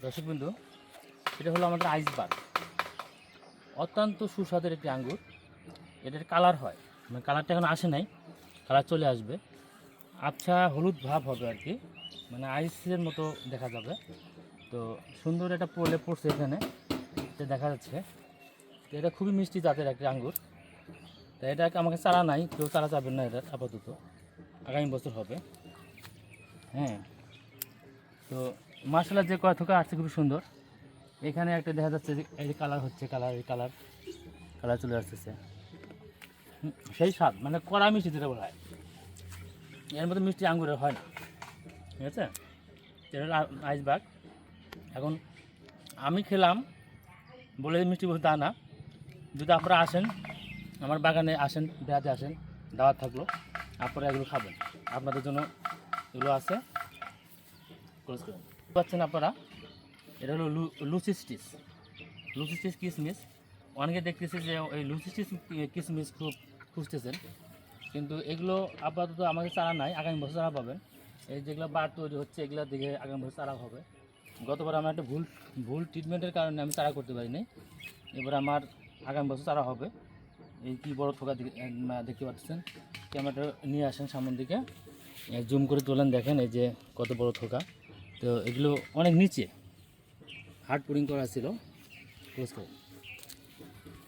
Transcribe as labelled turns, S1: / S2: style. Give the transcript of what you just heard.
S1: দর্শক বিন্দু, এটা হলো আমাদের আইসবার্গ। অত্যন্ত সুস্বাদের একটি আঙ্গুর। এটার কালার হয়, মানে কালারটা এখন আসে নাই, কালার চলে আসবে। আচ্ছা হলুদ ভাব হবে আর কি, মানে আইসের মতো দেখা যাবে। তো সুন্দর একটা পোলে পড়ছে এখানে, এটা দেখা যাচ্ছে। তো এটা খুবই মিষ্টি জাতের একটি আঙ্গুর। তো এটা আমাকে চারা নাই, কেউ চারা চাবেন না এটা আপাতত, আগামী বছর হবে। হ্যাঁ, তো মার্শাল্লাহ যে কয় থোকা আসছে খুবই সুন্দর। এখানে একটা দেখা যাচ্ছে যে এই যে কালার হচ্ছে, কালার কালার চলে আসতেছে। সেই স্বাদ, মানে কড়া মিষ্টি যেটা বলা হয়, এর মতো মিষ্টি আঙ্গুরের হয় না। ঠিক আছে, এটা হলো আইসবার্গ। এখন আমি খেলাম বলে মিষ্টি বলতে তা না। যদি আপনারা আসেন, আমার বাগানে আসেন, বেড়াতে আসেন, দাওয়াত থাকলো, আপনারা এগুলো খাবেন। আপনাদের জন্য এগুলো আছে, ক্লোজ করেন। পাচ্ছেন আপনারা, এটা হলো লুসিস্টিস কিসমিস। অনেকে দেখতেছে যে ওই লুসিস্টিস কিসমিস খুব খুঁজতেছেন, কিন্তু এগুলো আপাতত আমাদের চারা নাই, আগামী বছর চারা পাবেন। এই যেগুলো বার তৈরি হচ্ছে এগুলোর দিকে আগামী বছর চারা হবে। গতবার আমার একটা ভুল ট্রিটমেন্টের কারণে আমি চারা করতে পারিনি, এবার আমার আগামী বছর চারা হবে। এই কি বড় থোকা দেখতে পাচ্ছেন, ক্যামেরাটা নিয়ে আসেন সামনের দিকে, জুম করে তোলেন, দেখেন এই যে কত বড় থোকা। তো এগুলো অনেক নিচে হার্ড পুডিং করা ছিল, ক্লোজ করে।